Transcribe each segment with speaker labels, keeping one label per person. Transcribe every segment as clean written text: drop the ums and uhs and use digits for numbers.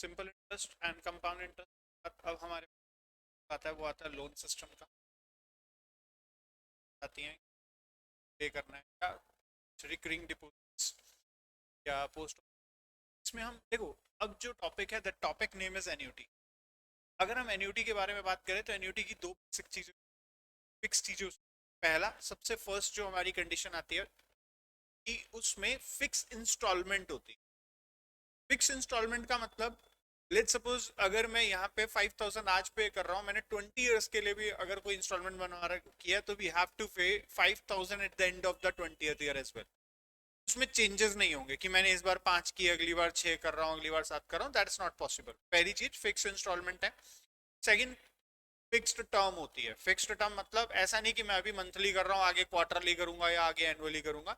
Speaker 1: Simple interest and compound interest. अब हमारे पास आता है, वो आता है लोन सिस्टम का। आती हैं पे करना है या रिकरिंग डिपॉजिट्स या पोस्ट। इसमें हम देखो, अब जो टॉपिक है, the topic name is annuity. अगर हम एन्यूटी के बारे में बात करें तो एन्यूटी की दो बेसिक चीजें, फिक्स चीजें। पहला सबसे फर्स्ट जो हमारी कंडीशन आती है कि उसमें फिक्स इंस्टॉलमेंट होती है। फिक्स इंस्टॉलमेंट का मतलब, लेट्स सपोज अगर मैं यहाँ पे 5,000 आज पे कर रहा हूँ, मैंने 20 इयर्स के लिए भी अगर कोई इंस्टॉलमेंट बनवा रहा किया तो we have to pay 5,000 at the end of the 20th year as well. उसमें चेंजेस नहीं होंगे कि मैंने इस बार 5 की, अगली बार 6 कर रहा हूँ, अगली बार 7 कर रहा हूँ। That's not possible. पहली चीज फिक्स इंस्टॉलमेंट है। सेकंड, फिक्स्ड टर्म होती है। फिक्स्ड टर्म मतलब ऐसा नहीं कि मैं अभी मंथली कर रहा हूँ, आगे क्वार्टरली करूंगा या आगे एनुअली करूंगा।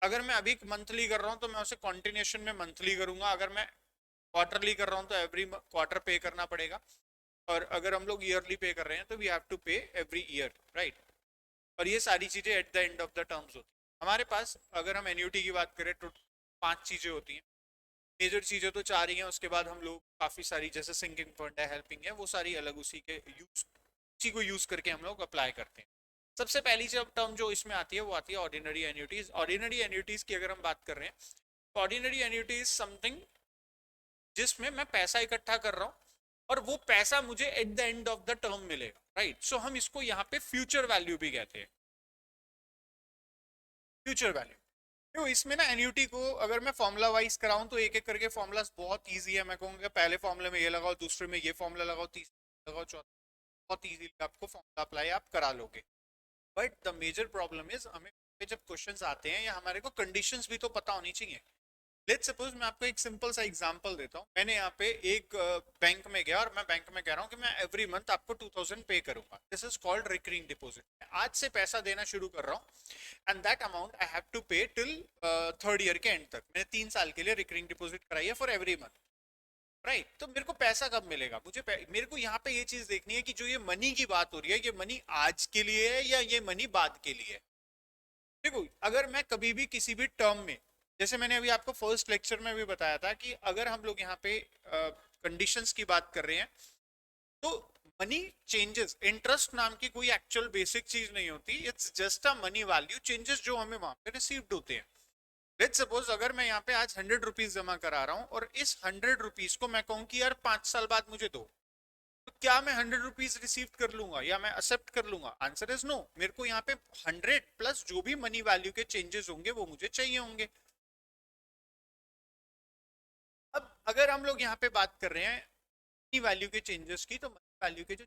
Speaker 1: अगर मैं अभी मंथली कर रहा हूँ तो मैं उसे कॉन्टिन्यूशन में मंथली करूंगा। अगर मैं क्वार्टरली कर रहा हूँ तो एवरी क्वार्टर पे करना पड़ेगा। और अगर हम लोग ईयरली पे कर रहे हैं तो वी हैव टू पे एवरी ईयर, राइट। और ये सारी चीजें eight the end of the terms होती हैं हमारे पास। अगर हम एन्यूटी की बात करें तो 5 चीजें होती हैं। मेजर चीजें तो 4 ही हैं, उसके बाद हम लोग काफी सारी, जैसे सिंकिंग फंड है, हेल्पिंग है, वो सारी अलग उसी के यूज, उसी को यूज करके हम लोग अप्लाई करते हैं। सबसे पहली जब टर्म जो इसमें आती है वो आती है ऑर्डिनरी एन्यूटीज। ऑर्डिनरी एन्यूटीज की अगर हम बात कर रहे हैं, ऑर्डिनरी एन्यूटी इज समथिंग जिसमें मैं पैसा इकट्ठा कर रहा हूं और वो पैसा मुझे eight the end of the term मिलेगा, राइट। सो हम इसको यहाँ पे फ्यूचर वैल्यू भी कहते हैं। Future value. तो इसमें ना एन्यूटी को अगर मैं फॉर्मूला वाइज कराऊं तो एक एक करके फॉर्मूलाज बहुत इजी है। मैं कहूँगा पहले फॉर्मूले में ये लगाओ, दूसरे में ये फॉर्मूला लगाओ, तीसरे लगाओ, चौथा, बहुत इजीली आपको फॉर्मूला अप्लाई आप करा लोगे। But the major problem is, हमें जब क्वेश्चंस आते हैं या हमारे को कंडीशंस भी तो पता होनी चाहिए। लेट्स सपोज मैं आपको एक सिंपल सा एग्जांपल देता हूँ। मैंने यहाँ पे एक बैंक में गया और मैं बैंक में कह रहा हूँ कि मैं एवरी मंथ आपको 2,000 पे करूंगा। This is called recurring deposit. आज से पैसा देना शुरू कर रहा हूँ and that amount I have to pay till 3rd year के एंड तक। मैंने 3 साल के लिए रिकरिंग डिपॉजिट कराई है फॉर एवरी मंथ, राइट। तो मेरे को पैसा कब मिलेगा? मेरे को यहाँ पे ये चीज देखनी है कि जो ये मनी की बात हो रही है, ये मनी आज के लिए है या ये मनी बाद के लिए है। देखो, अगर मैं कभी भी किसी भी टर्म में, जैसे मैंने अभी आपको फर्स्ट लेक्चर में भी बताया था कि अगर हम लोग यहाँ पे कंडीशंस की बात कर रहे हैं तो मनी चेंजेस, इंटरेस्ट नाम की कोई एक्चुअल बेसिक चीज नहीं होती। It's just a money value changes जो हमें वहां पे रिसीव्ड होते हैं। लेट्स सपोज अगर मैं यहाँ पे आज 100 रुपीज जमा करा रहा हूँ और इस 100 रुपीज को मैं कहूँ कि यार 5 साल बाद मुझे दो, तो क्या मैं 100 रुपीज रिसीव कर लूंगा या मैं एक्सेप्ट कर लूंगा? Answer is no. मेरे को यहाँ पे 100 प्लस जो भी मनी वैल्यू के चेंजेस होंगे वो मुझे चाहिए होंगे। अब अगर हम लोग यहाँ पे बात कर रहे हैं मनी वैल्यू के चेंजेस की, तो मनी वैल्यू के जो,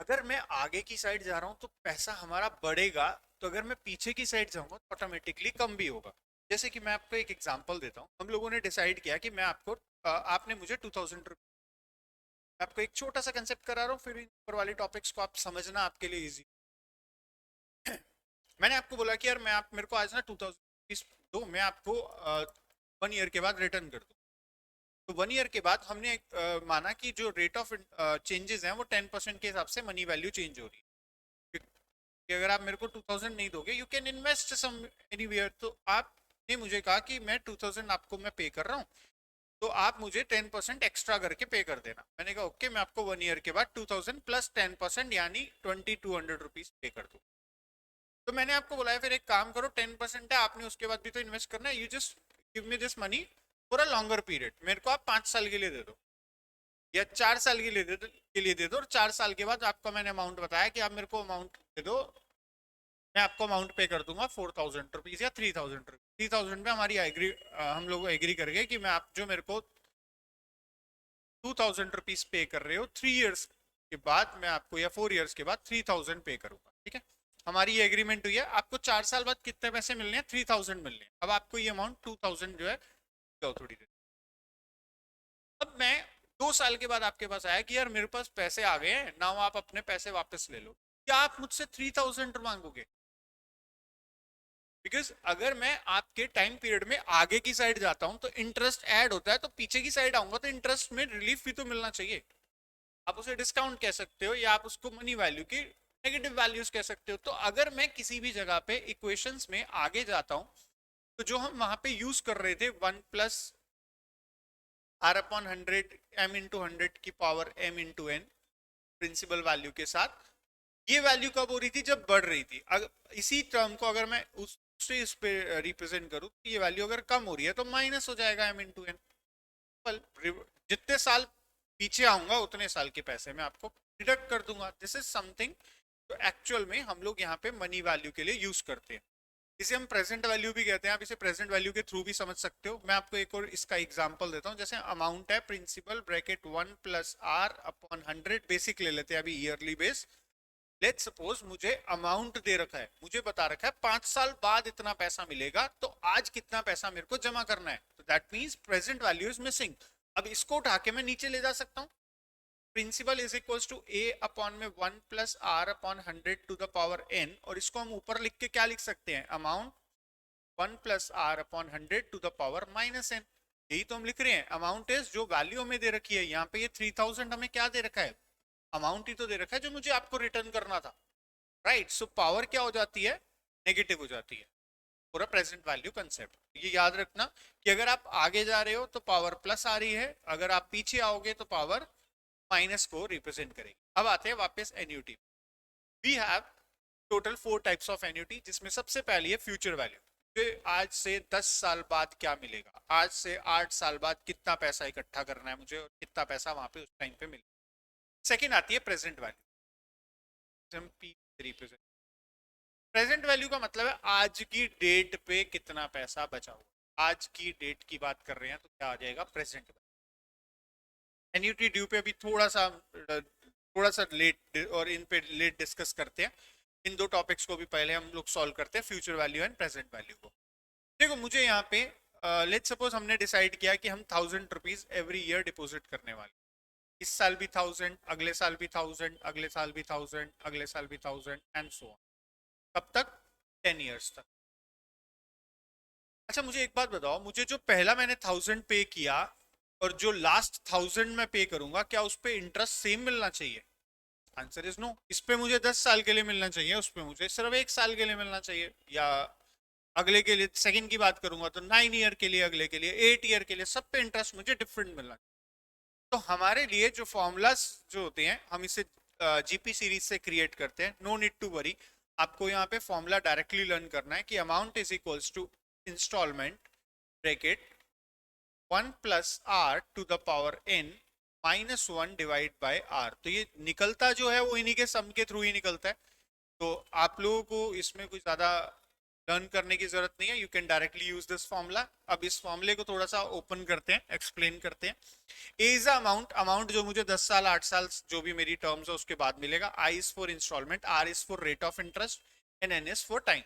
Speaker 1: अगर मैं आगे की साइड जा रहा हूँ तो पैसा हमारा बढ़ेगा, तो अगर मैं पीछे की साइड जाऊंगा तो ऑटोमेटिकली कम भी होगा। जैसे कि मैं आपको एक एग्जांपल देता हूँ। हम लोगों ने डिसाइड किया कि मैं आपको आपने मुझे 2,000 रुपये, आपको एक छोटा सा कंसेप्ट करा रहा हूँ, फिर ऊपर वाले टॉपिक्स को आप समझना आपके लिए इजी। मैंने आपको बोला कि यार मैं आप मेरे को आज ना 2,000 रुपीज दो, मैं आपको 1 ईयर के बाद रिटर्न कर दूँ। तो 1 ईयर के बाद हमने माना कि जो रेट ऑफ चेंजेस हैं वो 10% के हिसाब से मनी वैल्यू चेंज हो रही है। कि अगर आप मेरे को 2,000 नहीं दोगे, you can invest some anywhere. तो आपने मुझे कहा कि मैं 2,000 आपको मैं पे कर रहा हूँ, तो आप मुझे 10% एक्स्ट्रा करके पे कर देना। मैंने कहा ओके, मैं आपको 1 ईयर के बाद 2,000 प्लस 10% यानी 2,200 रुपीज पे कर दूँ। तो मैंने आपको बोला है फिर एक काम करो, 10% है, आपने उसके बाद भी तो इन्वेस्ट करना है, you just give me this money for a longer period. मेरे को आप 5 साल के लिए दे दो या 4 साल के लिए दे दो और 4 साल के बाद आपका मैंने अमाउंट बताया कि आप मेरे को अमाउंट दे दो, मैं आपको अमाउंट पे कर दूंगा 4,000 रुपीज या 3,000 रुपीज। 3,000 पे हमारी एग्री, हम लोग एग्री कर गए कि मैं आप जो मेरे को 2,000 रुपीज पे कर रहे हो 3 इयर्स के बाद, मैं आपको या 4 इयर्स के बाद 3,000 पे करूंगा, ठीक है। हमारी ये एग्रीमेंट हुई है। आपको 4 साल बाद कितने पैसे मिलने हैं? 3,000 मिलने हैं। अब आपको ये अमाउंट 2,000 जो है थोड़ी देर, अब मैं 2 साल के बाद आपके पास आया कि यार मेरे पास पैसे आ गए हैं ना, आप अपने पैसे वापस ले लो। क्या आप मुझसे 3,000 मांगोगे? बिकॉज अगर मैं आपके टाइम पीरियड में आगे की साइड जाता हूं तो इंटरेस्ट ऐड होता है, तो पीछे की साइड आऊंगा तो इंटरेस्ट में रिलीफ भी तो मिलना चाहिए। आप उसे डिस्काउंट कह सकते हो या आप उसको मनी वैल्यू की नेगेटिव वैल्यूज कह सकते हो। तो अगर मैं किसी भी जगह पे इक्वेशंस में आगे जाता हूं तो जो हम वहां पे यूज कर रहे थे 1 plus r upon 100 m into 100 की power m into n principal value के साथ। ये वैल्यू कब हो रही थी? जब बढ़ रही थी। अगर इसी टर्म को अगर मैं उससे इस पे रिप्रेजेंट करूँ तो ये वैल्यू अगर कम हो रही है तो माइनस हो जाएगा m इंटू n। जितने साल पीछे आऊंगा उतने साल के पैसे मैं आपको डिडक्ट कर दूंगा। दिस इज समथिंग तो एक्चुअल में हम लोग यहाँ पे मनी वैल्यू के लिए यूज करते हैं। इसे हम प्रेजेंट वैल्यू भी कहते हैं। आप इसे प्रेजेंट वैल्यू के थ्रू भी समझ सकते हो। मैं आपको एक और इसका एग्जांपल देता हूँ। जैसे अमाउंट है principal bracket 1 plus R upon 100, basic ले लेते हैं अभी ईयरली बेस। लेट्स सपोज मुझे अमाउंट दे रखा है, मुझे बता रखा है 5 साल बाद इतना पैसा मिलेगा, तो आज कितना पैसा मेरे को जमा करना है। तो that means present value is missing. अब इसको उठा के मैं नीचे ले जा सकता हूँ। Principal is equals to A upon में 1 plus R upon 100 to the power n, और इसको हम ऊपर लिख के क्या लिख सकते हैं? Amount 1 plus R upon 100 to the power minus n। यही तो हम लिख रहे हैं। अमाउंट इज जो वैल्यू हमें दे रखी है, यहाँ पे ये 3000 हमें क्या दे रखा है? अमाउंट ही तो दे रखा है जो मुझे आपको रिटर्न करना था, राइट। सो पावर क्या हो जाती है? नेगेटिव हो जाती है। पूरा प्रेजेंट वैल्यू कंसेप्ट ये याद रखना कि अगर आप आगे जा रहे हो तो पावर प्लस आ रही है, अगर आप पीछे आओगे तो पावर माइनस को रिप्रेजेंट करेगी। अब आते हैं वापस annuity. We have total 4 types of annuity, जिसमें सबसे पहली है फ्यूचर वैल्यू। आज से 10 साल बाद क्या मिलेगा, आज से 8 साल बाद कितना पैसा इकट्ठा करना है मुझे और कितना पैसा वहां पे उस टाइम पे मिलेगा। सेकेंड आती है प्रेजेंट वैल्यू। प्रेजेंट वैल्यू का मतलब है आज की डेट पे कितना पैसा बचा हुआ। आज की डेट की बात कर रहे हैं तो क्या आ जाएगा? Present value. एन्युटी ड्यू पे अभी थोड़ा सा लेट, और इन पे लेट डिस्कस करते हैं। इन दो टॉपिक्स को भी पहले हम लोग सॉल्व करते हैं, future value and present value को। देखो मुझे यहाँ पे लेट्स सपोज हमने डिसाइड किया कि हम 1000 रुपीज एवरी ईयर डिपॉजिट करने वाले। इस साल भी 1000, अगले साल भी 1000, अगले साल भी 1000, अगले साल भी 1000 एंड सो ऑन। कब तक? 10 ईयर्स तक। अच्छा मुझे एक बात बताओ, मुझे जो पहला मैंने 1000 पे किया और जो लास्ट 1000 मैं पे करूंगा, क्या उस पे इंटरेस्ट सेम मिलना चाहिए? Answer is no. इस पे मुझे 10 साल के लिए मिलना चाहिए, उस पे मुझे सिर्फ 1 साल के लिए मिलना चाहिए। या अगले के लिए सेकंड की बात करूंगा तो 9 ईयर के लिए, अगले के लिए 8 ईयर के लिए, सब पे इंटरेस्ट मुझे डिफरेंट मिलना चाहिए। तो हमारे लिए जो फॉर्मूलाज जो होते हैं हम इसे जीपी सीरीज से क्रिएट करते हैं। नो नीड टू वरी, आपको यहाँ पे फॉर्मूला डायरेक्टली लर्न करना है कि amount is equals to installment bracket 1 plus R to the power n minus 1 divide by R. तो ये निकलता जो है वो इन्हीं के सम के थ्रू ही निकलता है। तो आप लोगों को इसमें कुछ ज्यादा लर्न करने की जरूरत नहीं है। You can directly use this formula. अब इस फॉर्मूले को थोड़ा सा ओपन करते हैं, एक्सप्लेन करते हैं। ए इज अमाउंट, अमाउंट जो मुझे 10 साल 8 साल जो भी मेरी टर्म्स है उसके बाद मिलेगा। I is for installment, R is for rate of interest and N is for time.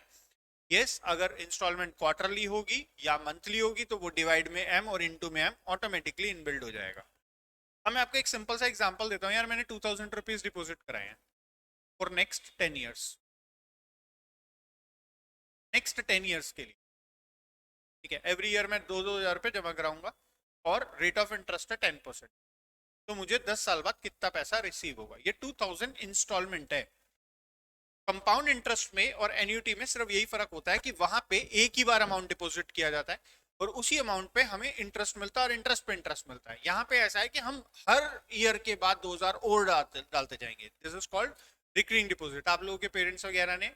Speaker 1: Yes, अगर इंस्टॉलमेंट क्वार्टरली होगी या मंथली होगी तो वो डिवाइड में एम और इनटू में एम ऑटोमेटिकली इनबिल्ड हो जाएगा। अब मैं आपको एक सिंपल सा एग्जांपल देता हूँ। यार मैंने 2000 रुपीज डिपॉजिट कराए हैं for next 10 years, next 10 years के लिए, ठीक है। एवरी ईयर मैं 2-2 हजार रुपये जमा कराऊंगा और रेट ऑफ इंटरेस्ट है 10%। तो मुझे 10 साल बाद कितना पैसा रिसीव होगा? ये 2000 इंस्टॉलमेंट है। कंपाउंड इंटरेस्ट में और एन्युटी में सिर्फ यही फर्क होता है कि वहां पे एक ही बार अमाउंट डिपॉजिट किया जाता है और उसी अमाउंट पे हमें इंटरेस्ट मिलता है और इंटरेस्ट पे इंटरेस्ट मिलता है। यहाँ पे ऐसा है कि हम हर ईयर के बाद 2000 और डालते जाएंगे। This is called recurring deposit. आप लोगों के पेरेंट्स वगैरह ने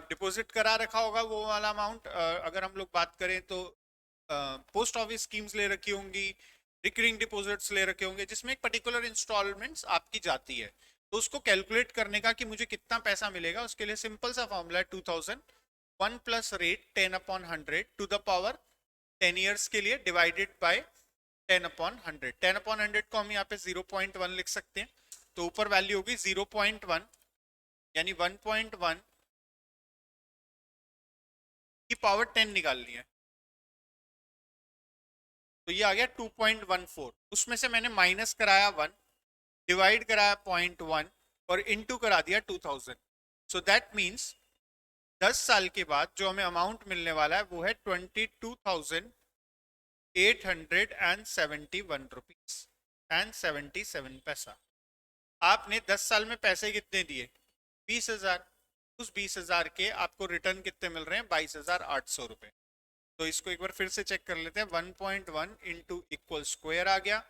Speaker 1: डिपॉजिट करा रखा होगा वो वाला अमाउंट। अगर हम लोग बात करें तो पोस्ट ऑफिस स्कीम्स ले रखी होंगी, रिकरिंग डिपॉजिट्स ले रखे होंगे जिसमें एक पर्टिकुलर इंस्टॉलमेंट्स आपकी जाती है। तो उसको कैलकुलेट करने का कि मुझे कितना पैसा मिलेगा, उसके लिए सिंपल सा फॉर्मूला है 2000 1 plus rate 10 upon 100 to the power 10 years के लिए डिवाइडेड बाय 10 अपॉन 100। 10 अपॉन 100 को हम यहाँ पे 0.1 लिख सकते हैं। तो ऊपर वैल्यू होगी 0.1 यानी 1.1 की पावर 10 निकालनी है। तो ये आ गया 2.14। उसमें से मैंने माइनस कराया 1, डिवाइड कराया 0.1 और इनटू करा दिया 2000। सो दैट मींस 10 साल के बाद जो हमें अमाउंट मिलने वाला है वो है 22,871 रुपीज एंड 77 पैसा। आपने 10 साल में पैसे कितने दिए? 20,000। उस 20,000 के आपको रिटर्न कितने मिल रहे हैं? 22,800 रुपए। तो इसको एक बार फिर से चेक कर लेते हैं. 1.1 इंटू इक्वल स्क्वायर आ गया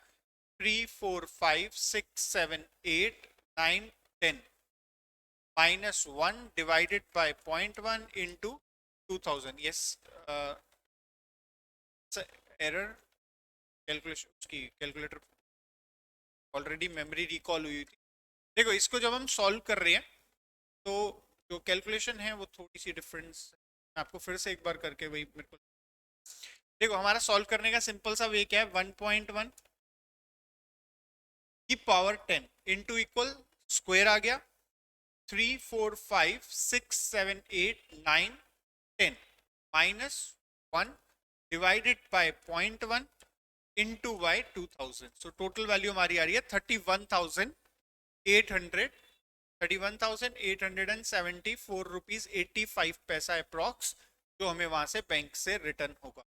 Speaker 1: 3 4 5 6 7 8 9 10 minus 1 divided by 0.1 into 2000. Yes, error. Calculation उसकी कैलकुलेटर ऑलरेडी मेमोरी रिकॉल हुई थी. देखो इसको जब हम सॉल्व कर रहे हैं तो जो कैलकुलेशन है वो थोड़ी सी डिफरेंस. मैं आपको फिर से एक बार करके वही मेरे को देखो. हमारा सॉल्व करने का सिंपल सा वे क्या है. 1.1 की पावर 10 इंटू इक्वल स्क्वायर आ गया 3 4 5 6 7 8 9 10 minus 1 divided bye 0.1 into by 2000. So total value हमारी आ रही है 31,874 रुपीज 85 पैसा अप्रॉक्स, जो हमें वहां से बैंक से रिटर्न होगा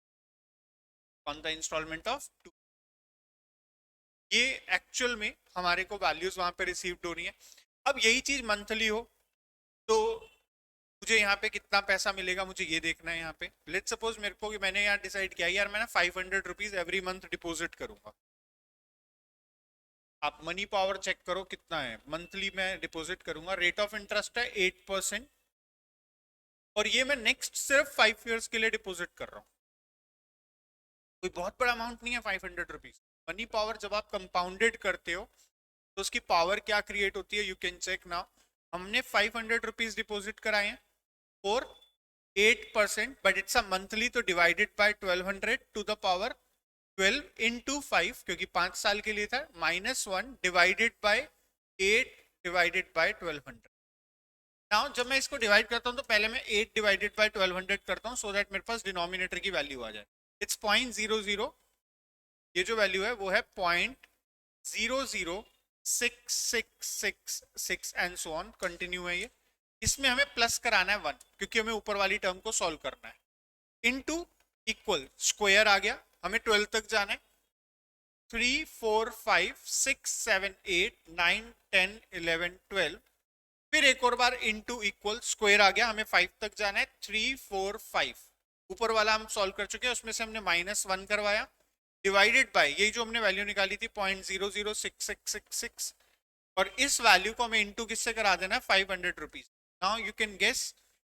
Speaker 1: ऑन द इंस्टॉलमेंट ऑफ 2. ये एक्चुअल में हमारे को वैल्यूज वहां पे रिसीव्ड हो रही है. अब यही चीज मंथली हो तो मुझे यहाँ पे कितना पैसा मिलेगा मुझे ये देखना है. यहाँ पे लेट्स सपोज मेरे को मैंने यहाँ डिसाइड किया यार मैं ना 500 रुपीज एवरी मंथ डिपॉजिट करूंगा. आप मनी पावर चेक करो कितना है. मंथली मैं डिपॉजिट करूंगा. रेट ऑफ इंटरेस्ट है 8% और ये मैं नेक्स्ट सिर्फ 5 इयर्स के लिए डिपॉजिट कर रहा हूँ. कोई बहुत बड़ा अमाउंट नहीं है 500 रुपीज. मनी पावर जब आप कंपाउंडेड करते हो तो उसकी पावर क्या क्रिएट होती है यू कैन चेक नाउ. हमने 500 रुपीज डिपॉजिट कराए हैं और 8%, बट इट्स अ मंथली तो divided by 1200 to the power 12 into 5 क्योंकि 5 साल के लिए था -1 divided by 8 divided by 1200. Now जब मैं इसको डिवाइड करता हूं तो पहले मैं 8 डिवाइडेड बाय 1200 करता हूं सो दैट मेरे पास डिनोमिनेटर की वैल्यू आ जाए. इट्स 0.00. ये जो वैल्यू है वो है 0.00666 एंड सो ऑन कंटिन्यू है ये. इसमें हमें प्लस कराना है 1 क्योंकि हमें ऊपर वाली टर्म को सॉल्व करना है. इनटू इक्वल स्क्वायर आ गया. हमें 12 तक जाना है. 3 4 5 6 7 8 9 10 11 12. फिर एक और बार इनटू इक्वल स्क्वायर आ गया. हमें 5 तक जाना है. 3 4 5 ऊपर वाला हम सॉल्व कर चुके हैं. उसमें से हमने -1 करवाया डिवाइडेड बाय यही जो हमने वैल्यू निकाली थी 0.006666 और इस वैल्यू को हमें इनटू किससे करा देना है 500 rupees. Now you can guess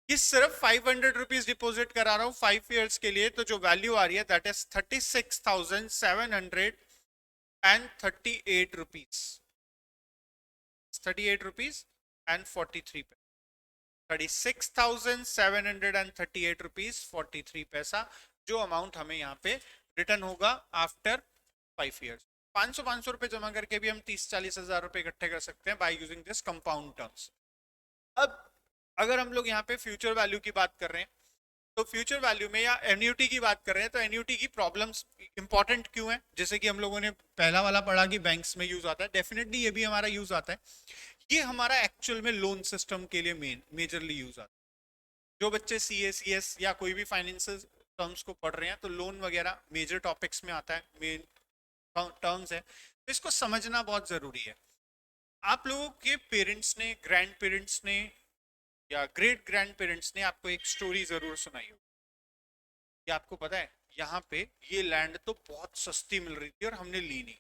Speaker 1: कि सिर्फ 500 रुपीज डिपोजिट करा रहा हूं 5 इयर्स के लिए तो जो वैल्यू आ रही है that is 36,738 rupees. 38 rupees and 43 पैसा. 36,738 रुपीज 43 पैसा जो अमाउंट हमें यहाँ पे रिटर्न होगा आफ्टर 5 इयर्स. 500 रुपए जमा करके भी हम 30-40 हजार रुपए इकट्ठे कर सकते हैं by using this compound terms. अब अगर हम लोग यहाँ पे फ्यूचर वैल्यू की बात कर रहे हैं तो फ्यूचर वैल्यू में या एन्यूटी की बात कर रहे हैं तो एन्यूटी की प्रॉब्लम्स इंपॉर्टेंट क्यों है. जैसे कि हम लोगों ने पहला वाला पढ़ा कि बैंक्स में यूज आता है. डेफिनेटली ये भी हमारा यूज आता है. ये हमारा एक्चुअल में लोन सिस्टम के लिए मेजरली यूज आता है. जो बच्चे CA CS या कोई भी फाइनेंशियल टर्म्स को पढ़ रहे हैं तो लोन वगैरह मेजर टॉपिक्स में आता है, मेन टर्म्स है. तो इसको समझना बहुत जरूरी है. आप लोगों के पेरेंट्स ने, ग्रैंड पेरेंट्स ने या ग्रेट ग्रैंड पेरेंट्स ने आपको एक स्टोरी जरूर सुनाई हो. कि आपको पता है यहाँ पे ये लैंड तो बहुत सस्ती मिल रही थी और हमने ली नहीं.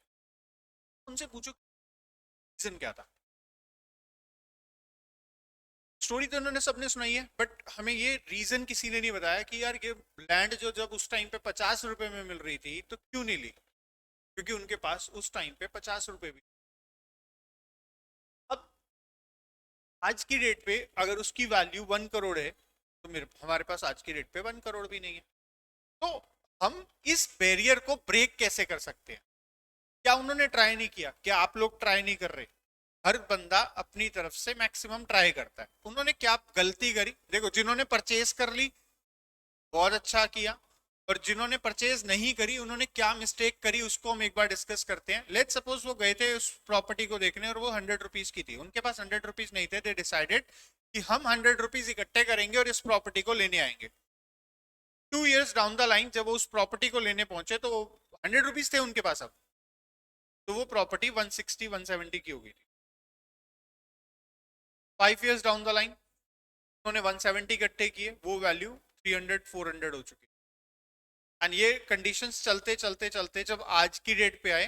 Speaker 1: उनसे पूछो रीजन क्या था. स्टोरी तो उन्होंने सबने सुनाई है बट हमें ये रीजन किसी ने नहीं बताया कि यार ये लैंड जो जब उस टाइम पे 50 रुपए में मिल रही थी तो क्यों नहीं ली. क्योंकि उनके पास उस टाइम पे 50 रुपए भी. अब आज की डेट पे अगर उसकी वैल्यू 1 करोड़ है तो मेरे हमारे पास आज की डेट पे 1 करोड़ भी नहीं है. तो हम इस बैरियर को ब्रेक कैसे कर सकते हैं. क्या उन्होंने ट्राई नहीं किया. क्या आप लोग ट्राई नहीं कर रहे. हर बंदा अपनी तरफ से मैक्सिमम ट्राई करता है. उन्होंने क्या गलती करी. देखो जिन्होंने परचेज कर ली बहुत अच्छा किया और जिन्होंने परचेज नहीं करी उन्होंने क्या मिस्टेक करी उसको हम एक बार डिस्कस करते हैं. लेट्स सपोज वो गए थे उस प्रॉपर्टी को देखने और वो 100 रुपीज की थी. उनके पास 100 रुपीज नहीं थे. दे डिसाइडेड कि हम 100 रुपीज इकट्ठे करेंगे और इस प्रॉपर्टी को लेने आएंगे. 2 इयर्स डाउन द लाइन जब वो उस प्रॉपर्टी को लेने पहुंचे तो 100 रुपीज थे उनके पास. अब तो वो प्रॉपर्टी 160-170 की हो गई थी. 5 इयर्स डाउन द लाइन उन्होंने 170 इकट्ठे किए. वो वैल्यू 300-400 हो चुकी. एंड ये कंडीशंस चलते चलते चलते जब आज की डेट पे आए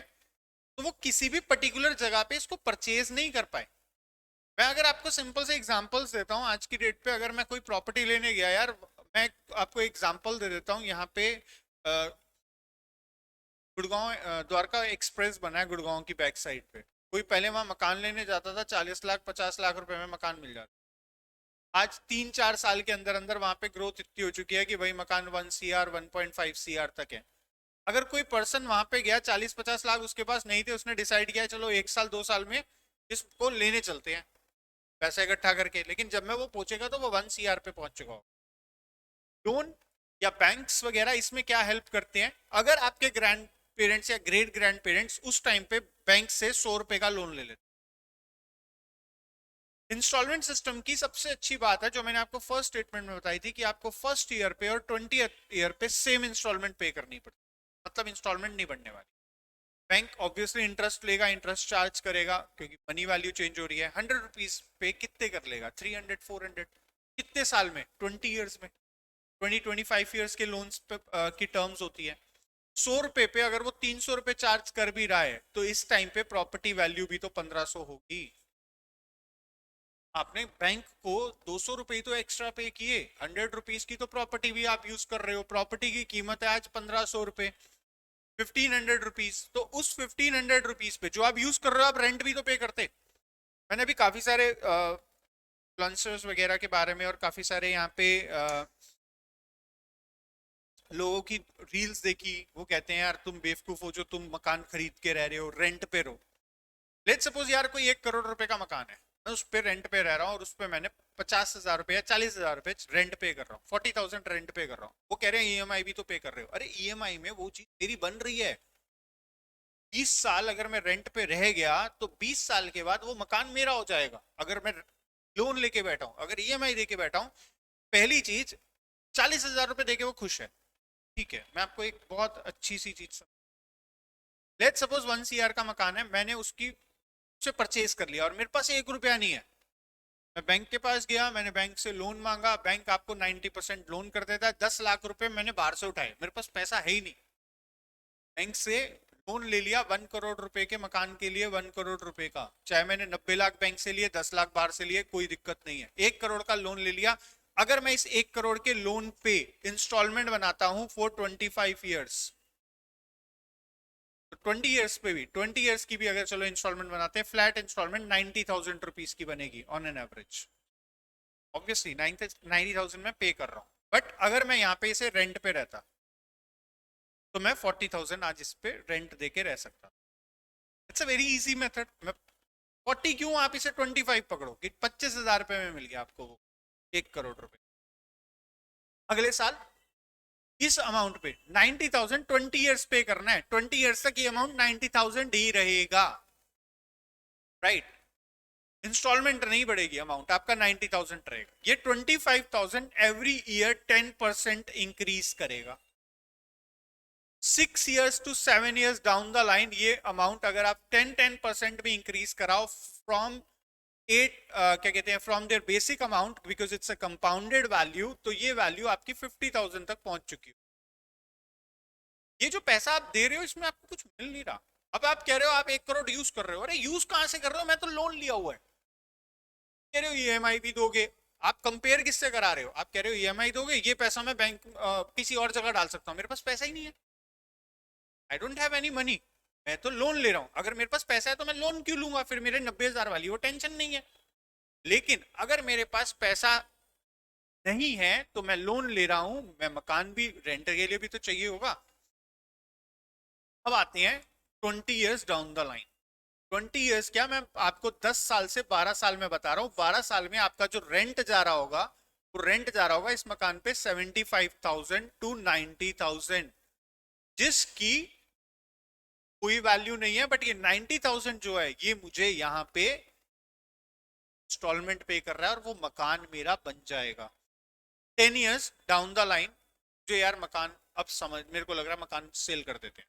Speaker 1: तो वो किसी भी पर्टिकुलर जगह पे इसको परचेज नहीं कर पाए। मैं अगर आपको सिंपल से एग्जांपल्स देता हूँ, आज की डेट पे अगर मैं कोई प्रॉपर्टी लेने गया यार, मैं आपको एग्जांपल दे देता हूँ। यहाँ पे गुड़गांव द्वारका एक्सप्रेस बना है गुड़गांव की बैक साइड पे। कोई पहले वहां मकान लेने जाता था, 40 लाख 50 लाख रुपए में मकान मिल जाता। आज 3-4 साल के अंदर अंदर वहां पे ग्रोथ इतनी हो चुकी है कि भाई मकान 1 CR 1.5 CR तक है। अगर कोई पर्सन वहां पे गया, 40-50 लाख उसके पास नहीं थे, उसने डिसाइड किया चलो 1 साल 2 साल में इसको लेने चलते हैं पैसा इकट्ठा करके, लेकिन जब मैं वो पहुंचेगा तो वो 1 CR पे पहुंच चुका हो। लोन या बैंक्स वगैरह इसमें क्या हेल्प करते हैं, अगर आपके ग्रैंड पेरेंट्स या ग्रेट ग्रैंड पेरेंट्स उस टाइम पे बैंक से 100 रुपए का लोन ले लेते। इंस्टॉलमेंट सिस्टम की सबसे अच्छी बात है जो मैंने आपको फर्स्ट स्टेटमेंट में बताई थी कि आपको फर्स्ट ईयर पे और 20th ईयर पे सेम इंस्टॉलमेंट पे करनी पड़ती, मतलब इंस्टॉलमेंट नहीं बढ़ने वाली। बैंक ऑब्वियसली इंटरेस्ट लेगा, इंटरेस्ट चार्ज करेगा क्योंकि मनी वैल्यू चेंज हो रही है। 100 रुपीज पे कितने कर लेगा, 300 400 कितने साल में, 20 ईयर्स में। 20-25 ईयर्स के लोन्स पे की टर्म्स होती है। 100 रुपए पे अगर वो 300 रुपए चार्ज कर भी रहा है तो इस टाइम पे प्रॉपर्टी वैल्यू भी तो 1500 होगी। आपने बैंक को 200 रुपए ही तो एक्स्ट्रा पे किए, 100 रुपीज की तो प्रॉपर्टी भी आप यूज कर रहे हो। प्रॉपर्टी की कीमत है आज 1500 रुपए, 1500 रुपीज। तो उस 1500 रुपीज पे जो आप यूज कर रहे हो, आप रेंट भी तो पे करते। मैंने अभी काफी सारे इन्फ्लुएंसर्स वगैरह के बारे में और काफी सारे यहाँ पे लोगों की रील्स देखी। वो कहते हैं यार तुम बेवकूफ हो जो तुम मकान खरीद के रह रहे हो, रेंट पे रहो। लेट्स सपोज यार कोई 1 करोड़ रुपए का मकान है, मैं उस पे रेंट पे रह रहा हूँ और उस पे मैंने 50,000 रुपए या 40,000 रुपए रेंट पे कर रहा हूँ, 40,000 रेंट पे कर रहा हूँ। वो कह रहे हैं ईएमआई भी तो पे कर रहे हो। अरे ईएमआई में वो चीज मेरी बन रही है। 20 साल अगर मैं रेंट पे रह गया तो 20 साल के बाद वो मकान मेरा हो जाएगा। अगर मैं लोन लेके बैठा हूँ, अगर ईएमआई दे के बैठा हूँ, पहली चीज 40,000 रुपए दे के वो खुश है। ठीक है, मैं आपको एक बहुत अच्छी सी चीज, लेट सपोज 1 CR का मकान है, मैंने उसकी से परचेज कर लिया और मेरे पास 1 रुपया नहीं है। मैं बैंक के पास गया, मैंने बैंक से लोन मांगा, बैंक आपको 90% लोन कर देता है। 10 लाख रुपए मैंने बाहर से उठाए, मेरे पास पैसा है ही नहीं। बैंक से लोन ले लिया 1 करोड़ रुपए के मकान के लिए, 1 करोड़ रुपए का, चाहे मैंने 90 लाख बैंक से लिए, 10 लाख बाहर से लिए, कोई दिक्कत नहीं है। 1 करोड़ का लोन ले लिया। अगर मैं इस 1 करोड़ के लोन पे इंस्टॉलमेंट बनाता हूं फॉर 25 ईयर्स, 20 ईयर्स पे भी, 20 ईयर्स की भी अगर चलो इंस्टॉलमेंट बनाते हैं, फ्लैट इंस्टॉलमेंट 90,000 रुपीज की बनेगी ऑन एन एवरेज। ऑब्वियसली 90,000 में पे कर रहा हूँ, बट अगर मैं यहाँ पे इसे रेंट पे रहता तो मैं 40,000 आज इस पे रेंट दे के रह सकता। It's a very easy method. मैं 40 क्यों, आप इसे 25 पकड़ो कि 25,000 रुपए में मिल गया आपको वो 1 करोड़ रुपए। अगले साल इस अमाउंट पे 90,000 20 ईयर्स पे करना है, 20 ईयर्स तक ये अमाउंट 90,000 ही रहेगा, राइट। इंस्टॉलमेंट नहीं बढ़ेगी, अमाउंट आपका 90,000 रहेगा। ये 25,000 एवरी ईयर 10% इंक्रीज करेगा। 6 years to 7 years down the line ये अमाउंट अगर आप 10% भी इंक्रीज कराओ फ्रॉम 8 क्या कहते हैं from their basic amount, because it's a compounded value, तो ये वैल्यू आपकी 50,000 तक पहुंच चुकी है। ये जो पैसा आप दे रहे हो इसमें आपको कुछ मिल नहीं रहा। अब आप कह रहे हो आप 1 करोड़ यूज कर रहे हो, अरे यूज कहां से कर रहे हो, मैं तो लोन लिया हुआ है। कह रहे हो ईएमआई भी दोगे, आप कंपेयर किससे करा रहे हो, आप कह रहे हो ईएमआई दोगे, ये पैसा मैं बैंक किसी और जगह डाल सकता हूँ, मेरे पास पैसा ही नहीं है, I don't have any money, मैं तो लोन ले रहा हूँ। अगर मेरे पास पैसा है तो मैं लोन क्यों लूंगा, फिर मेरे 90,000 वाली वो टेंशन नहीं है। लेकिन अगर मेरे पास पैसा नहीं है तो मैं लोन ले रहा हूं, मैं मकान भी रेंट के लिए भी तो चाहिए होगा। अब आते हैं 20 years down the line. 20 years क्या, मैं आपको 10 साल से 12 साल में बता रहा हूँ। 12 साल में आपका जो रेंट जा रहा होगा, वो रेंट जा रहा होगा इस मकान पे 75,000 to 90,000, जिसकी कोई वैल्यू नहीं है। बट ये 90,000 जो है ये मुझे यहाँ पे इंस्टॉलमेंट पे कर रहा है और वो मकान मेरा बन जाएगा। 10 ईयर्स डाउन द लाइन जो यार मकान, अब समझ मेरे को लग रहा है मकान सेल कर देते हैं,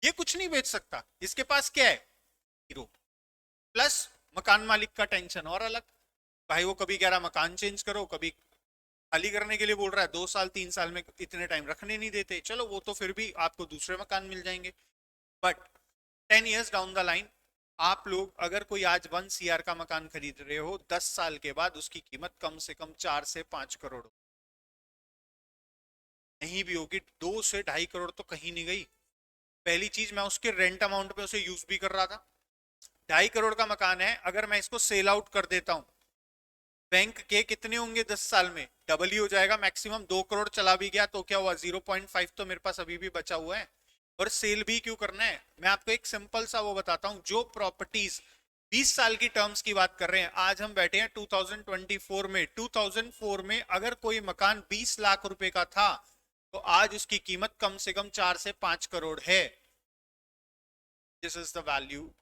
Speaker 1: ये कुछ नहीं बेच सकता, इसके पास क्या है, हीरो, प्लस मकान मालिक का टेंशन और अलग, भाई वो कभी कह रहा मकान चेंज करो, कभी खाली करने के लिए बोल रहा है, 2 साल 3 साल में इतने टाइम रखने नहीं देते, चलो वो तो फिर भी आपको दूसरे मकान मिल जाएंगे। But 10 years down the line, आप लोग अगर कोई आज 1 CR का मकान खरीद रहे हो, 10 साल के बाद उसकी कीमत कम से कम 4 से 5 करोड़ नहीं भी होगी, 2 से 2.5 करोड़ तो कहीं नहीं गई। पहली चीज, मैं उसके रेंट अमाउंट में उसे यूज भी कर रहा था। 2.5 करोड़ का मकान है, अगर मैं इसको सेल आउट कर देता हूं, बैंक के कितने होंगे 10 साल में, डबल ही हो जाएगा मैक्सिमम। 2 करोड़ चला भी गया तो क्या हुआ, 0.5 तो मेरे पास अभी भी बचा हुआ है। और सेल भी क्यों करना है, मैं आपको एक सिंपल सा वो बताता हूं। जो प्रॉपर्टीज 20 साल की टर्म्स की बात कर रहे हैं, आज हम बैठे हैं 2024 में, 2004 में अगर कोई मकान 20 लाख रुपए का था, तो आज उसकी कीमत कम से कम 4 से 5 करोड़ है। This is the value,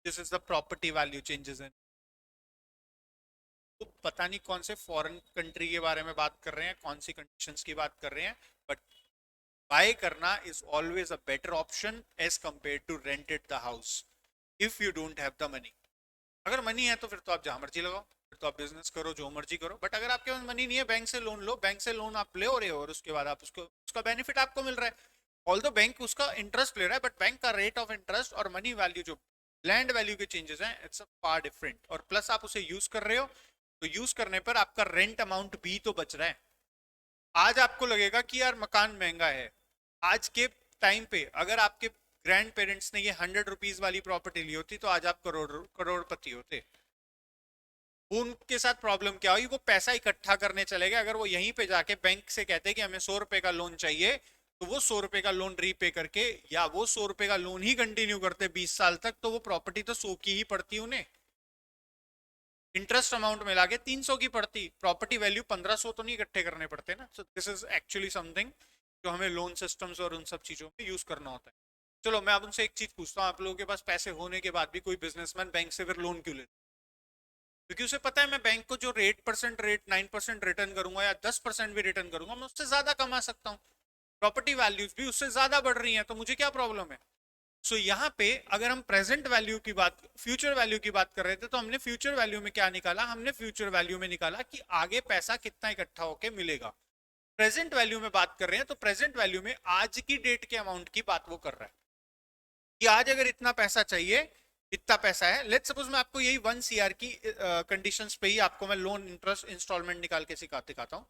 Speaker 1: this is the property value changes in. तो पता नहीं कौन से फॉरेन कंट्री के बारे में बात कर रहे हैं, कौन सी कंडीशंस की बात कर रहे हैं, बट बाय करना is always a better option as compare to rent it the house, if you don't have the money. अगर मनी है तो फिर तो आप जहां मर्जी लगाओ, फिर तो आप बिजनेस करो, जो मर्जी करो। बट अगर आपके पास मनी नहीं है, बैंक से लोन लो, बैंक से लोन आप ले हो रहे हो और उसके बाद आप उसको, उसका बेनिफिट आपको मिल रहा है। ऑल्दो बैंक उसका इंटरेस्ट ले रहा है, बट बैंक का रेट ऑफ इंटरेस्ट और मनी वैल्यू, जो लैंड वैल्यू के चेंजेस हैं, इट्स अ फार डिफरेंट। और प्लस आप उसे यूज कर रहे हो, तो यूज करने पर आपका रेंट अमाउंट भी तो बच रहा है। आज आपको लगेगा कि यार मकान महंगा है, आज के टाइम पे अगर आपके ग्रैंड पेरेंट्स ने ये 100 रुपीज वाली प्रॉपर्टी ली होती, तो आज आप करोड़पति होते। उनके साथ प्रॉब्लम क्या हुई, वो पैसा इकट्ठा करने चले गए। अगर वो यहीं पे जाके बैंक से कहते कि हमें 100 रुपए का लोन चाहिए, तो वो 100 रुपए का लोन रीपे करके, या वो 100 रुपए का लोन ही कंटिन्यू करते 20 साल तक, तो वो प्रॉपर्टी तो 100 की ही पड़ती उन्हें। इंटरेस्ट अमाउंट मिला के 300 की पड़ती, प्रॉपर्टी वैल्यू 1500 तो नहीं इकट्ठे करने पड़ते ना। सो दिस इज एक्चुअली समथिंग जो हमें लोन सिस्टम्स और उन सब चीजों में यूज करना होता है। चलो मैं अब उनसे एक चीज पूछता हूँ, आप लोगों के पास पैसे होने के बाद भी कोई बिजनेसमैन बैंक से फिर लोन क्यों लेता है? क्योंकि उसे पता है मैं बैंक को जो 8% रेट, 9% रिटर्न करूंगा या 10% भी रिटर्न करूंगा, मैं उससे ज्यादा कमा सकता हूँ। प्रॉपर्टी वैल्यूज भी उससे ज्यादा बढ़ रही हैं, तो मुझे क्या प्रॉब्लम है? सो यहाँ पे अगर हम प्रेजेंट वैल्यू की बात, फ्यूचर वैल्यू की बात कर रहे थे, तो हमने फ्यूचर वैल्यू में क्या निकाला, हमने फ्यूचर वैल्यू में निकाला कि आगे पैसा कितना इकट्ठा होके मिलेगा। प्रेजेंट वैल्यू में बात कर रहे हैं, तो प्रेजेंट वैल्यू में आज की डेट के अमाउंट की बात वो कर रहा है कि आज अगर इतना पैसा चाहिए, इतना पैसा है। लेट्स सपोज मैं आपको यही 1 CR की कंडीशंस पे ही आपको मैं लोन इंटरेस्ट इंस्टॉलमेंट निकाल के दिखाता हूँ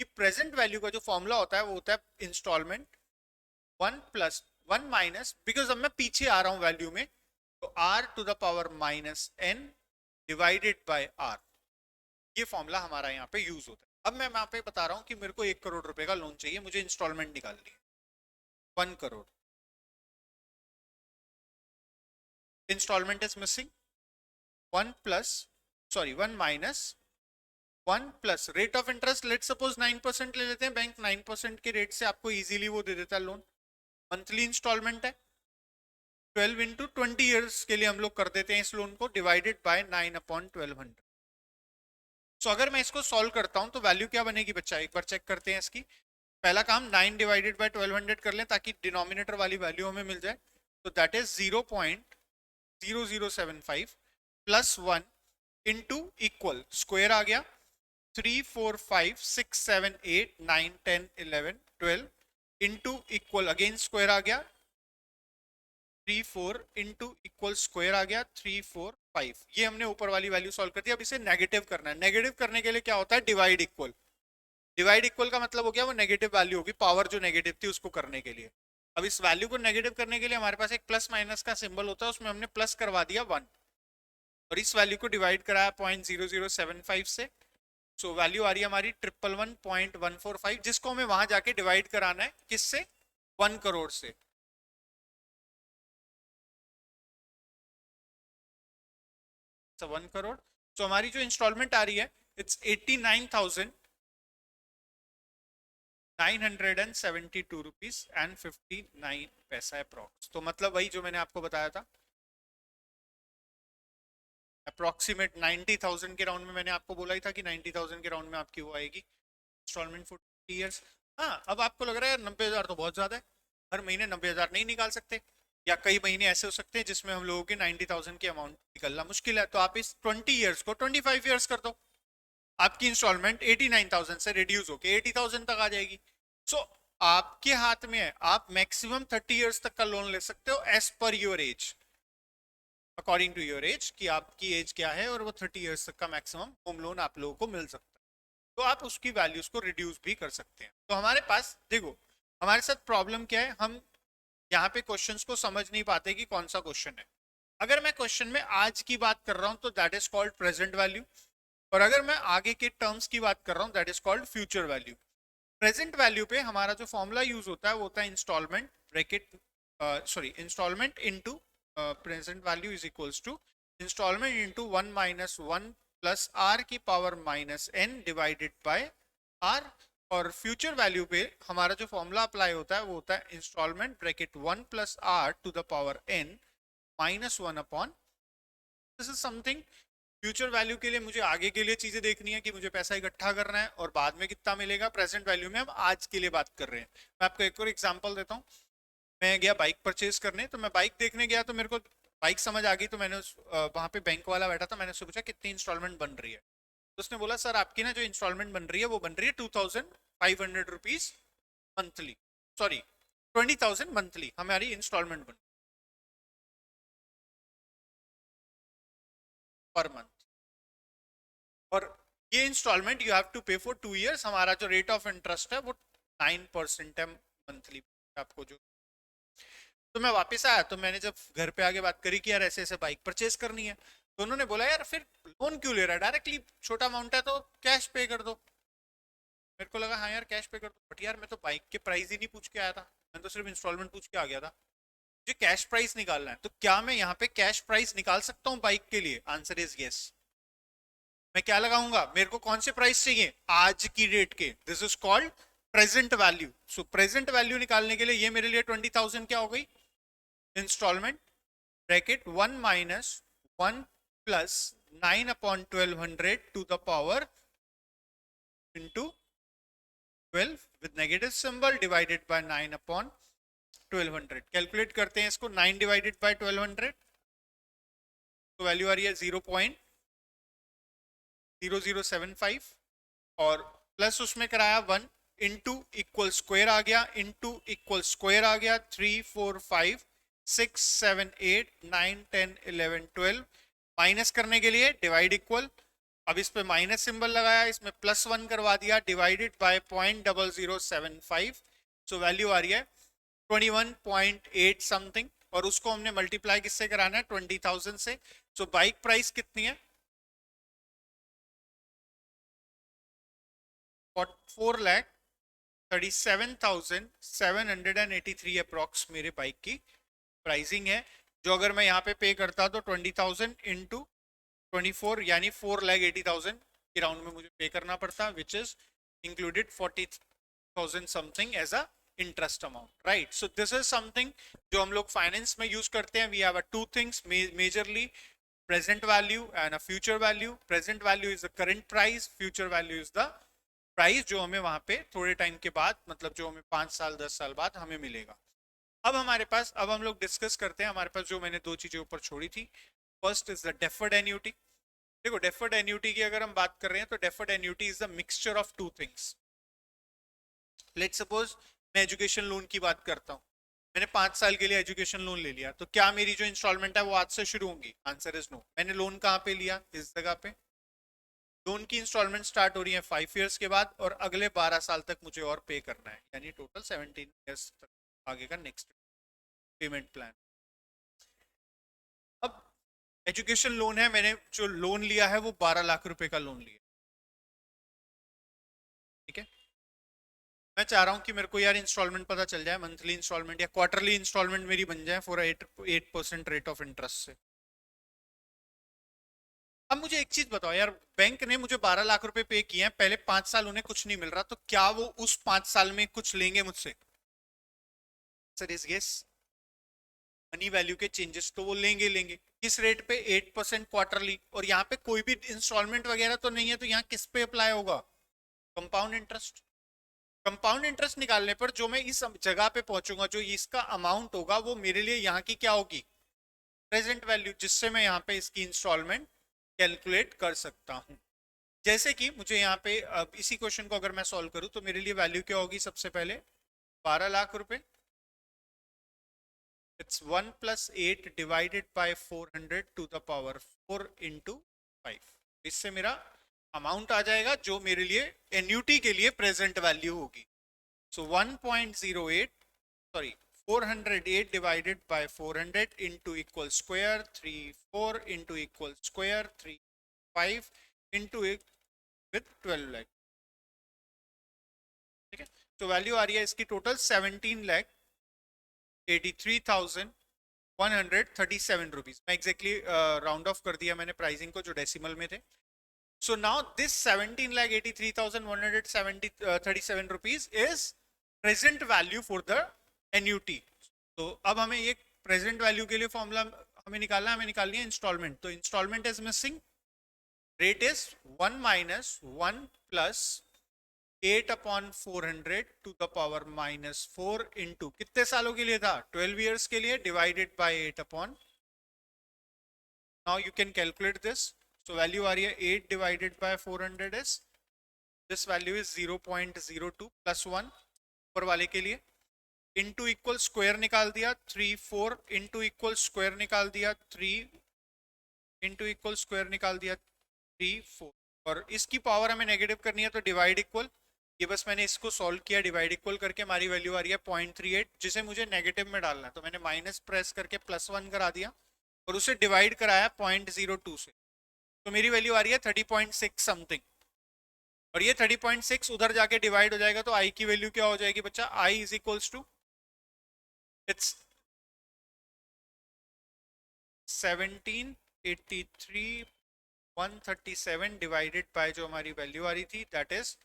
Speaker 1: कि प्रेजेंट वैल्यू का जो फॉर्मूला होता है वो होता है इंस्टॉलमेंट 1 + 1 - बिकॉज अब मैं पीछे आ रहा हूं वैल्यू में, तो R⁻⁻n डिवाइडेड बाय R, ये फॉर्मूला हमारा यहाँ पे यूज होता है। अब मैं यहाँ पे बता रहा हूँ कि मेरे को 1 करोड़ रुपए का लोन चाहिए, मुझे इंस्टॉलमेंट निकालनी है 1 crore. Installment is missing, 1 + rate of interest, let suppose 9% ले लेते हैं, बैंक 9% के रेट से आपको इजीली वो दे देता है लोन। मंथली इंस्टॉलमेंट है 12 × 20 ईयर्स के लिए हम लोग कर देते हैं इस लोन को, डिवाइडेड बाय 9/1200। सो अगर मैं इसको सॉल्व करता हूं तो वैल्यू क्या बनेगी बच्चा, एक बार चेक करते हैं इसकी। पहला काम 9/1200 कर लें ताकि डिनोमिनेटर वाली वैल्यू हमें मिल जाए। तो that is 0.0075 + 1 into equal square आ गया 3 4 5 6 7 8 9 10 11 12 इंटू इक्वल अगेन स्क्वायर आ गया 3 4 इंटू इक्वल स्क्वायर आ गया 3 4 5। ये हमने ऊपर वाली वैल्यू सॉल्व कर दी। अब इसे नेगेटिव करना है। नेगेटिव करने के लिए क्या होता है, डिवाइड इक्वल। डिवाइड इक्वल का मतलब हो गया वो नेगेटिव वैल्यू होगी, पावर जो नेगेटिव थी उसको करने के लिए। अब इस वैल्यू को नेगेटिव करने के लिए हमारे पास एक प्लस माइनस का सिंबल होता है, उसमें हमने प्लस करवा दिया 1 और इस वैल्यू को डिवाइड कराया 0.0075 से। सो वैल्यू आ रही है हमारी 111.145, जिसको हमें वहां जाके डिवाइड कराना है किससे, 1 करोड़ से। 1 करोड़। तो हमारी जो इंस्टॉलमेंट आ रही है इट्स 89,972 रुपीज एंड 59 पैसा अप्रॉक्स। तो मतलब वही जो मैंने आपको बताया था, अप्रोक्सीमेट 90,000 के राउंड में। मैंने आपको बोला ही था कि 90,000 के राउंड में आपकी वो आएगी इंस्टॉलमेंट फॉर 20 ईयर्स। हाँ, अब आपको लग रहा है 90,000 तो बहुत ज्यादा है, हर महीने 90,000 नहीं निकाल सकते, या कई महीने ऐसे हो सकते हैं जिसमें हम लोगों के 90,000 के अमाउंट निकलना मुश्किल है, तो आप इस 20 ईयर्स को 25 ईयर्स कर दो। आपकी इंस्टॉलमेंट 89,000 से रिड्यूस होके 80,000 तक आ जाएगी। सो आपके हाथ में है, आप मैक्सिमम 30 इयर्स तक का लोन ले सकते हो as per your age, according to your age, कि आपकी एज क्या है, और वो 30 इयर्स तक का मैक्सिमम होम लोन आप लोगों को मिल सकता है। तो आप उसकी वैल्यूज को रिड्यूस भी कर सकते हैं। तो हमारे पास देखो, हमारे साथ प्रॉब्लम क्या है, हम यहाँ पे क्वेश्चंस को समझ नहीं पाते कि कौन सा क्वेश्चन है। अगर मैं क्वेश्चन में आज की बात कर रहा हूं तो that is called present value, और अगर मैं आगे के टर्म्स की बात कर रहा हूं that is called future value. Present value पे हमारा जो फॉर्मूला यूज होता है वो होता है installment bracket, sorry installment into present value is equals to installment into 1 minus 1 plus R की power minus N divided by R. और फ्यूचर वैल्यू पे हमारा जो फॉर्मूला अप्लाई होता है वो होता है installment bracket 1 plus R to the power N minus 1 upon, this is something. Future value के लिए मुझे आगे के लिए चीजें देखनी है कि मुझे पैसा इकट्ठा करना है और बाद में कितना मिलेगा। प्रेजेंट वैल्यू में हम आज के लिए बात कर रहे हैं। मैं आपको एक और एग्जांपल देता हूँ। मैं गया बाइक परचेज करने, तो मैं बाइक देखने गया तो मेरे को बाइक समझ आ गई, तो मैंने वहां पे बैंक वाला बैठा था, मैंने उससे पूछा कितनी इंस्टॉलमेंट बन रही है। तो उसने बोला सर आपकी ना जो इंस्टॉलमेंट बन रही है वो बन रही है 2,500 रुपीज मंथली, सॉरी 20,000 मंथली हमारी इंस्टॉलमेंट बन पर मंथ। और ये इंस्टॉलमेंट यू हैव टू पे फॉर 2 इयर्स। हमारा जो रेट ऑफ इंटरेस्ट है वो 9% है मंथली आपको जो। तो मैं वापस आया तो मैंने जब घर पे आगे बात करी कि यार ऐसे ऐसे बाइक परचेज करनी है, तो उन्होंने बोला यार फिर लोन क्यों ले रहा है, डायरेक्टली छोटा अमाउंट है तो कैश पे कर दो। मेरे को लगा हाँ यार कैश पे कर दो, बट यार मैं तो बाइक के प्राइस ही नहीं पूछ के आया था, मैं तो सिर्फ इंस्टॉलमेंट पूछ के आ गया था। मुझे कैश प्राइस निकालना है, तो क्या मैं यहाँ पे कैश प्राइस निकाल सकता हूँ बाइक के लिए? Answer is yes. मैं क्या लगाऊंगा, मेरे को कौन से प्राइस चाहिए, आज की डेट के, this is called present value. So present value निकालने के लिए ये मेरे लिए 20,000 क्या हो गई, installment bracket 1 minus 1 plus 9/1200 to the power into 12 with negative symbol divided by 9/1200। Calculate करते हैं इसको, 9 डिवाइडेड बाय 1200 तो वैल्यू आ रही है 0.0075, और प्लस उसमें कराया 1 इंटू इक्वल स्क्वायर आ गया, इंटू इक्वल स्क्वायर आ गया 3 4 5 6 7 8 9 10 11 12, माइनस करने के लिए डिवाइड इक्वल, अब इस पे माइनस सिंबल लगाया, इसमें +1 करवा दिया, डिवाइडेड बाय 0.0075। सो वैल्यू आ रही है 21.8 समथिंग, और उसको हमने मल्टीप्लाई किससे कराना है, 20,000 से। सो बाइक प्राइस कितनी है, 4,37,783 अप्रॉक्स मेरे बाइक की प्राइसिंग है। जो अगर मैं यहाँ पे पे करता तो 20,000 इंटू 24 यानी 4,80,000 के राउंड में मुझे पे करना पड़ता, which is included 40,000 something as a interest amount, right. So this is something जो हम लोग फाइनेंस में यूज करते हैं। We have two things majorly, present value and a future value. Present value is the current price, future value is the price जो हमें वहां पे थोड़े टाइम के बाद, मतलब जो हमें 5 साल 10 साल बाद हमें मिलेगा। अब हमारे पास, अब हम लोग डिस्कस करते हैं, हमारे पास जो मैंने दो चीजें ऊपर छोड़ी थी। First is the deferred annuity. देखो डेफर्ड एन्यूटी की अगर हम बात कर रहे हैं तो deferred annuity is the mixture of two things. Let's suppose मैं एजुकेशन लोन की बात करता हूँ, मैंने 5 साल के लिए एजुकेशन लोन ले लिया, तो क्या मेरी जो इंस्टॉलमेंट है वो आज से शुरू होंगी? Answer is no. मैंने लोन कहाँ पे लिया, इस जगह पे। लोन की इंस्टॉलमेंट स्टार्ट हो रही है 5 इयर्स के बाद, और अगले 12 साल तक मुझे और पे करना है, यानी टोटल 17 इयर्स तक आगे का नेक्स्ट पेमेंट प्लान। अब एजुकेशन लोन है, मैंने जो लोन लिया है वो 12 लाख रुपए का लोन लिया, ठीक है। मैं चाह रहा हूं कि मेरे को यार इंस्टॉलमेंट पता चल जाए, मंथली इंस्टॉलमेंट या क्वार्टरली इंस्टॉलमेंट मेरी बन जाए फॉर 8% रेट ऑफ इंटरेस्ट से। अब मुझे एक चीज बताओ यार, बैंक ने मुझे 12 लाख रुपए पे किए हैं, पहले 5 साल उन्हें कुछ नहीं मिल रहा, तो क्या वो उस 5 साल में कुछ लेंगे मुझसे? Sir is yes. Money value के चेंजेस तो वो लेंगे लेंगे। किस रेट पे? 8% क्वार्टरली। और यहाँ पे कोई भी इंस्टॉलमेंट वगैरह तो नहीं है, तो यहाँ किस पे अप्लाई होगा? Compound interest. कंपाउंड इंटरेस्ट निकालने पर जो मैं इस जगह पे पहुंचूंगा, जो इसका अमाउंट होगा, वो मेरे लिए यहाँ की क्या होगी? प्रेजेंट वैल्यू, जिससे मैं यहाँ पे इसकी इंस्टॉलमेंट कैलकुलेट कर सकता हूँ। जैसे कि मुझे यहाँ पे अब इसी क्वेश्चन को अगर मैं सॉल्व करूँ तो मेरे लिए वैल्यू क्या होगी, सबसे पहले 12 लाख रुपए, it's 1 + 8 divided by 400 to the power 4 into 5। इससे मेरा अमाउंट आ जाएगा जो मेरे लिए एन्यूटी के लिए प्रेजेंट वैल्यू होगी। सो 1.08, sorry 408 divided by 400 into equal square 3 4 into equal square 3 5 into with 12 lakh. ठीक है, तो वैल्यू आ रही है इसकी टोटल 17,83,137 रुपीज। मैं एग्जैक्टली राउंड ऑफ कर दिया मैंने प्राइसिंग को जो डेसिमल में थे। So now this 17,83,137 rupees is present value for the annuity. तो अब हमें ये प्रेजेंट वैल्यू के लिए फॉर्मूला हमें निकालना है, हमें निकालनी है इंस्टॉलमेंट। तो installment is missing, rate is 1 - 1 + 8/400 to the power -4 into कितने सालों के लिए था, 12 ईयर्स के लिए, divided by 8 now you can calculate this. So value आ रही है 8 divided by 400 is, this value is 0.02 + 1 ऊपर वाले के लिए, इंटू इक्वल स्क्वायर निकाल दिया 3 4 इंटू इक्वल स्क्वायर निकाल दिया 3 इंटू इक्वल स्क्वायर निकाल दिया 3 4, और इसकी पावर हमें नेगेटिव करनी है तो डिवाइड इक्वल। ये बस मैंने इसको सॉल्व किया, डिवाइड इक्वल करके हमारी वैल्यू आ रही है 0.38, जिसे मुझे नेगेटिव में डालना है तो मैंने माइनस प्रेस करके +1 करा दिया और उसे डिवाइड कराया 0.02 से, तो मेरी वैल्यू आ रही है 30.6 समथिंग। और ये 30.6 उधर जाके डिवाइड हो जाएगा तो आई की वैल्यू क्या हो जाएगी बच्चा, I is equals to it's 17,83,137 divided by जो हमारी वैल्यू आ रही थी दैट इज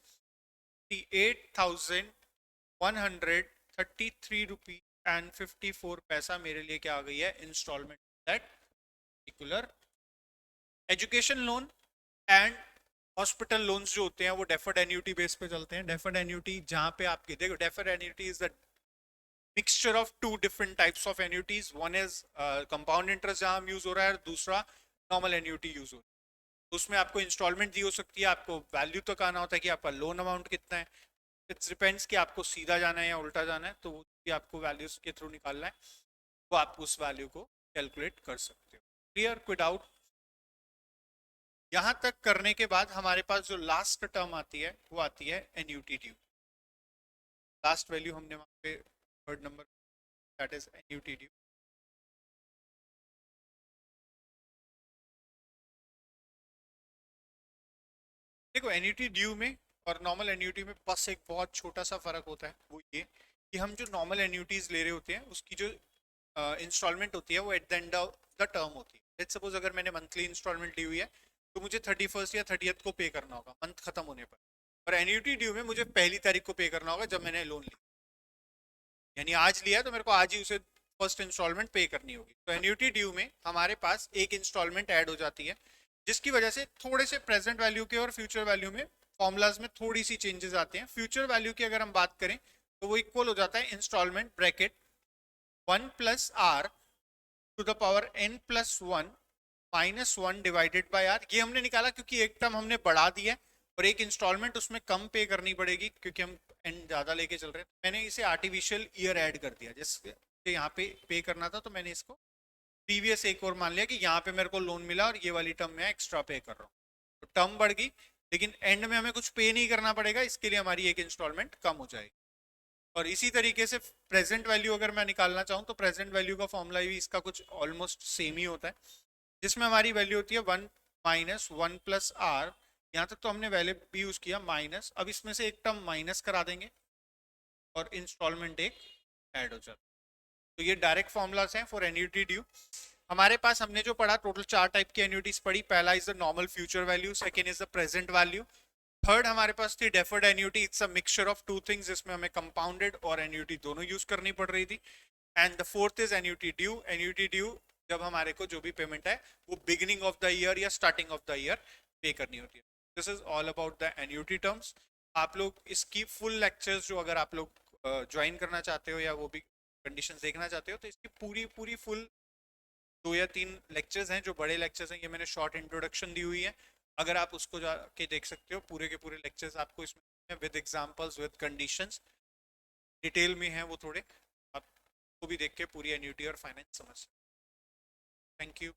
Speaker 1: 8,133 रुपीज एंड 54 पैसा मेरे लिए क्या आ गई है, installment that particular education loan. And hospital loans जो होते हैं वो डेफर्ड एन्यूटी बेस पे चलते हैं। डेफर्ड एन्यूटी जहां पे आपके देखो, deferred annuity is the mixture of two different types of annuities. One is compound interest जहां यूज हो रहा है, और दूसरा नॉर्मल एन्यूटी यूज हो रहा है। तो उसमें आपको इंस्टॉलमेंट दी हो सकती है, आपको वैल्यू तक आना होता है कि आपका लोन अमाउंट कितना है। इट्स डिपेंड्स कि आपको सीधा जाना है या उल्टा जाना है, तो वो भी आपको वैल्यूज के थ्रू निकालना है, वो आप उस वैल्यू को कैलकुलेट कर सकते हो। क्लियर, कोई डाउट? यहां तक करने के बाद हमारे पास जो लास्ट टर्म आती है वो आती है एन्यूटी ड्यू। लास्ट वैल्यू हमने वहां पे third number, that is annuity due. देखो एन्यूटी ड्यू में और नॉर्मल एन्यूटी में बस एक बहुत छोटा सा फर्क होता है, वो ये कि हम जो नॉर्मल एन्यूटीज ले रहे होते हैं उसकी जो इंस्टॉलमेंट होती है वो eight the end of the term होती है। लेट्स सपोज अगर मैंने मंथली इंस्टॉलमेंट ली हुई है तो मुझे 31st या 30th को पे करना होगा मंथ खत्म होने पर, और एन्यूटी ड्यू में मुझे पहली तारीख को पे करना होगा जब मैंने लोन लिया, यानी आज लिया तो मेरे को आज ही उसे फर्स्ट इंस्टॉलमेंट पे करनी होगी। तो एन्यूटी ड्यू में हमारे पास एक इंस्टॉलमेंट ऐड हो जाती है, जिसकी वजह से थोड़े से प्रेजेंट वैल्यू के और फ्यूचर वैल्यू में फॉर्मूलाज में थोड़ी सी चेंजेस आते हैं। फ्यूचर वैल्यू की अगर हम बात करें तो वो इक्वल हो जाता है installment bracket 1 + r to the power n + 1 -1 divided by r। ये हमने निकाला क्योंकि एक टर्म हमने बढ़ा दिया और एक इंस्टॉलमेंट उसमें कम पे करनी पड़ेगी क्योंकि हम एन ज्यादा लेके चल रहे हैं। मैंने इसे आर्टिफिशियल ईयर ऐड कर दिया, जैसे यहाँ पे करना था तो मैंने इसको प्रीवियस एक और मान लिया कि यहाँ पे मेरे को लोन मिला और ये वाली टर्म मैं एक्स्ट्रा पे कर रहा हूँ, तो टर्म बढ़ गई लेकिन एंड में हमें कुछ पे नहीं करना पड़ेगा, इसके लिए हमारी एक इंस्टॉलमेंट कम हो जाएगी। और इसी तरीके से प्रेजेंट वैल्यू अगर मैं निकालना चाहूँ तो प्रेजेंट वैल्यू का फॉर्मूला भी इसका कुछ ऑलमोस्ट सेम ही होता है, जिसमें हमारी वैल्यू होती है 1 - 1 + r। यहाँ तक तो हमने वैल्यू भी यूज किया माइनस, अब इसमें से एक टर्म माइनस करा देंगे और इंस्टॉलमेंट एक ऐड हो जाता है। तो ये डायरेक्ट फॉर्मूलाज हैं फॉर एन्यूटी ड्यू। हमारे पास हमने जो पढ़ा टोटल 4 टाइप की एन्यूटीज पढ़ी। पहला is the normal future value, second is the present value, third हमारे पास थी deferred annuity, it's a mixture of two things जिसमें हमें कंपाउंडेड और एन्यूटी दोनों यूज करनी पड़ रही थी। And the fourth is annuity due. Annuity due जब हमारे को जो भी पेमेंट है वो बिगिनिंग ऑफ द ईयर या स्टार्टिंग ऑफ द ईयर पे करनी होती है। This is all about the annuity terms. आप लोग इसकी फुल लेक्चर्स जो अगर आप लोग ज्वाइन करना चाहते हो या वो भी कंडीशन देखना चाहते हो तो इसकी पूरी पूरी फुल 2 या 3 लेक्चर्स हैं जो बड़े लेक्चर्स हैं, ये मैंने शॉर्ट इंट्रोडक्शन दी हुई है। अगर आप उसको जाके देख सकते हो, पूरे के पूरे लेक्चर्स आपको इसमें with examples with conditions detail में है वो थोड़े, आप वो भी देख के पूरी एन्युटी और फाइनेंस समझ सकते। Thank you.